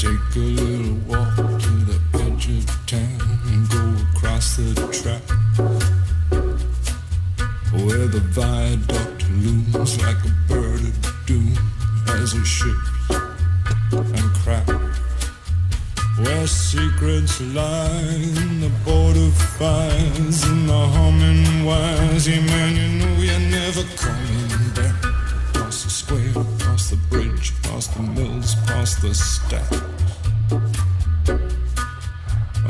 Take a little walk to the edge of town and go across the track where the viaduct looms like a bird of doom as it ships and cracks, where secrets lie in the border fires and the humming wires. Yeah, man, you know you're never coming back. Across the square, across the bridge, past the mills, past the stack.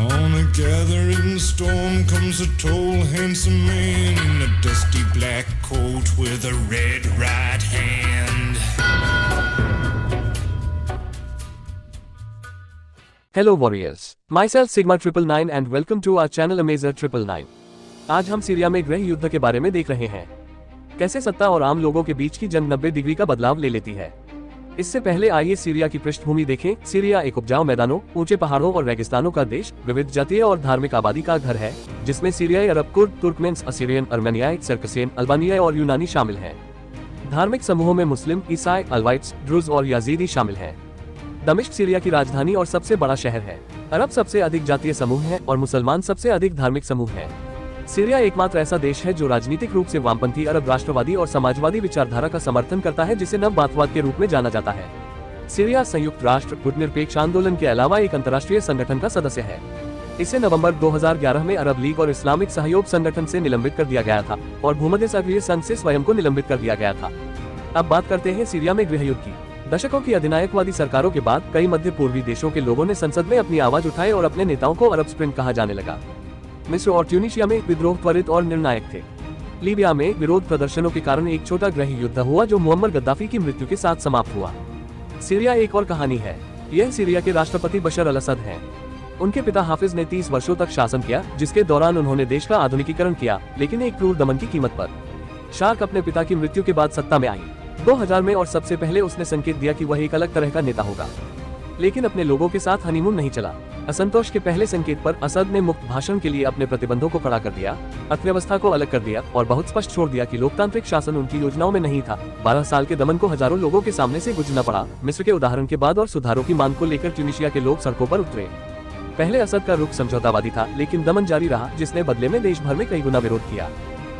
On a gathering storm comes a tall, handsome man in a dusty black coat with a red right hand. Hello warriors, myself Sigma 999 and welcome to our channel Amazer 999. आज हम Syria में गृह युद्ध के बारे में देख रहे हैं। कैसे सत्ता और आम लोगों के बीच की जंग 90 डिग्री का बदलाव ले लेती है। इससे पहले आइए सीरिया की पृष्ठभूमि देखें। सीरिया एक उपजाऊ मैदानों, ऊंचे पहाड़ों और रेगिस्तानों का देश, विविध जातीय और धार्मिक आबादी का घर है, जिसमें सीरियाई, अरब, कुर्द, तुर्कमेन्स, असीरियन, अर्मेनियाई, सर्कसियन, अल्बानियाई और यूनानी शामिल हैं। धार्मिक समूहों में मुस्लिम, ईसाई, अलवाइट्स, ड्रूज और याजीदी शामिल हैं। दमिश्क सीरिया की राजधानी और सबसे बड़ा शहर है। अरब सबसे अधिक जातीय समूह है और मुसलमान सबसे अधिक धार्मिक समूह है। सीरिया एकमात्र ऐसा देश है जो राजनीतिक रूप से वामपंथी, अरब राष्ट्रवादी और समाजवादी विचारधारा का समर्थन करता है, जिसे नववादवाद के रूप में जाना जाता है। सीरिया संयुक्त राष्ट्र गुटनिरपेक्ष आंदोलन के अलावा एक अंतर्राष्ट्रीय संगठन का सदस्य है। इसे नवंबर 2011 में अरब लीग और इस्लामिक सहयोग संगठन से निलंबित कर दिया गया था और भूमध्य सागरीय संघ से स्वयं को निलंबित कर दिया गया था। अब बात करते हैं सीरिया में गृह युद्ध की। दशकों की अधिनायकवादी सरकारों के बाद कई मध्य पूर्वी देशों के लोगों ने संसद में अपनी आवाज उठाई और अपने नेताओं को अरब स्प्रिंग कहा जाने लगा। मिस्र और ट्यूनीशिया में विद्रोह त्वरित और निर्णायक थे। लीबिया में विरोध प्रदर्शनों के कारण एक छोटा गृह युद्ध हुआ जो मुअम्मर गद्दाफी की मृत्यु के साथ समाप्त हुआ। सीरिया एक और कहानी है। यह सीरिया के राष्ट्रपति बशर अल असद हैं। उनके पिता हाफिज ने 30 वर्षों तक शासन किया, जिसके दौरान उन्होंने देश का आधुनिकीकरण किया, लेकिन एक क्रूर दमन की कीमत पर। शार्क अपने पिता की मृत्यु के बाद सत्ता में आई 2000 में और सबसे पहले उसने संकेत दिया कि वह एक अलग तरह का नेता होगा, लेकिन अपने लोगों के साथ हनीमून नहीं चला। असंतोष के पहले संकेत पर असद ने मुक्त भाषण के लिए अपने प्रतिबंधों को खड़ा कर दिया, अर्थव्यवस्था को अलग कर दिया और बहुत स्पष्ट छोड़ दिया कि लोकतांत्रिक शासन उनकी योजनाओं में नहीं था। 12 साल के दमन को हजारों लोगों के सामने से गुजरना पड़ा। मिस्र के उदाहरण के बाद और सुधारों की मांग को लेकर ट्यूनीशिया के लोग सड़कों पर उतरे। पहले असद का रुख समझौतावादी था, लेकिन दमन जारी रहा, जिसने बदले में देश भर में कई गुना विरोध किया।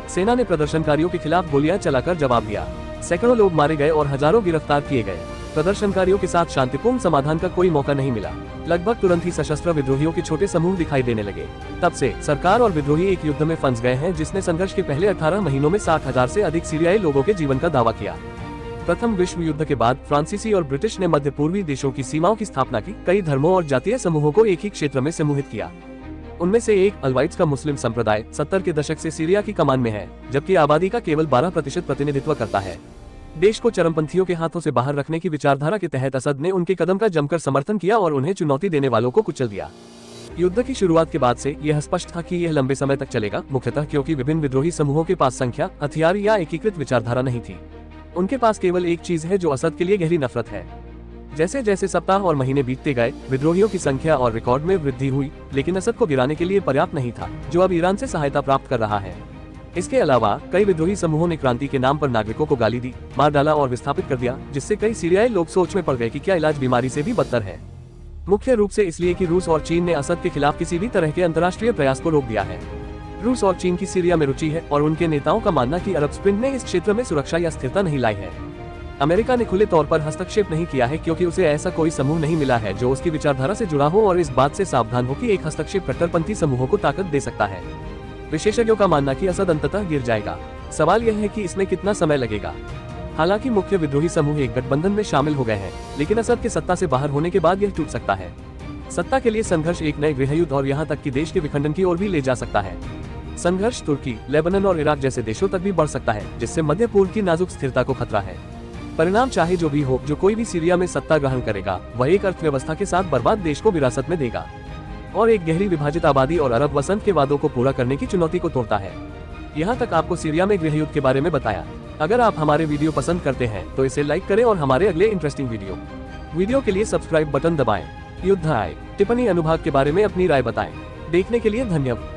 सेना ने प्रदर्शनकारियों के खिलाफ गोलियां चलाकर जवाब दिया। सैकड़ों लोग मारे गए और हजारों गिरफ्तार किए गए। प्रदर्शनकारियों के साथ शांतिपूर्ण समाधान का कोई मौका नहीं मिला। लगभग तुरंत ही सशस्त्र विद्रोहियों के छोटे समूह दिखाई देने लगे। तब से सरकार और विद्रोही एक युद्ध में फंस गए हैं, जिसने संघर्ष के पहले 18 महीनों में 60,000 से अधिक सीरियाई लोगों के जीवन का दावा किया। प्रथम विश्व युद्ध के बाद फ्रांसीसी और ब्रिटिश ने मध्य पूर्वी देशों की सीमाओं की स्थापना की, कई धर्मों और जातीय समूहों को एक ही क्षेत्र में समूहित किया। उनमें से एक अलवाइट्स का मुस्लिम संप्रदाय 70 के दशक से सीरिया की कमान में है, जबकि आबादी का केवल 12% प्रतिनिधित्व करता है। देश को चरमपंथियों के हाथों से बाहर रखने की विचारधारा के तहत असद ने उनके कदम का जमकर समर्थन किया और उन्हें चुनौती देने वालों को कुचल दिया। युद्ध की शुरुआत के बाद से यह स्पष्ट था कि यह लंबे समय तक चलेगा, मुख्यतः क्योंकि विभिन्न विद्रोही समूहों के पास संख्या, हथियार या एकीकृत विचारधारा नहीं थी। उनके पास केवल एक चीज है जो असद के लिए गहरी नफरत है। जैसे जैसे सप्ताह और महीने बीतते गए, विद्रोहियों की संख्या और रिकॉर्ड में वृद्धि हुई, लेकिन असद को गिराने के लिए पर्याप्त नहीं था, जो अब ईरान से सहायता प्राप्त कर रहा है। इसके अलावा कई विद्रोही समूहों ने क्रांति के नाम पर नागरिकों को गाली दी, मार डाला और विस्थापित कर दिया, जिससे कई सीरियाई लोग सोच में पड़ गए कि क्या इलाज बीमारी से भी बदतर है। मुख्य रूप से इसलिए कि रूस और चीन ने असद के खिलाफ किसी भी तरह के अंतर्राष्ट्रीय प्रयास को रोक दिया है। रूस और चीन की सीरिया में रुचि है और उनके नेताओं का मानना कि अरब स्प्रिंग ने इस क्षेत्र में सुरक्षा या स्थिरता नहीं लाई है। अमेरिका ने खुले तौर पर हस्तक्षेप नहीं किया है, क्योंकि उसे ऐसा कोई समूह नहीं मिला है जो उसकी विचारधारा से जुड़ा हो और इस बात से सावधान हो कि एक हस्तक्षेप कट्टरपंथी समूहों को ताकत दे सकता है। विशेषज्ञों का मानना कि असद अंततः गिर जाएगा। सवाल यह है कि इसमें कितना समय लगेगा। हालांकि मुख्य विद्रोही समूह एक गठबंधन में शामिल हो गए हैं, लेकिन असद के सत्ता से बाहर होने के बाद यह टूट सकता है। सत्ता के लिए संघर्ष एक नए गृहयुद्ध और यहाँ तक कि देश के विखंडन की ओर भी ले जा सकता है। संघर्ष तुर्की, लेबनान और इराक जैसे देशों तक भी बढ़ सकता है, जिससे मध्य पूर्व की नाजुक स्थिरता को खतरा है। परिणाम चाहे जो भी हो, जो कोई भी सीरिया में सत्ता ग्रहण करेगा, वह एक अर्थव्यवस्था के साथ बर्बाद देश को विरासत में देगा और एक गहरी विभाजित आबादी और अरब वसंत के वादों को पूरा करने की चुनौती को तोड़ता है। यहाँ तक आपको सीरिया में गृहयुद्ध के बारे में बताया। अगर आप हमारे वीडियो पसंद करते हैं तो इसे लाइक करें और हमारे अगले इंटरेस्टिंग वीडियो के लिए सब्सक्राइब बटन दबाएं। युद्ध आए टिप्पणी अनुभाग के बारे में अपनी राय बताएं। देखने के लिए धन्यवाद।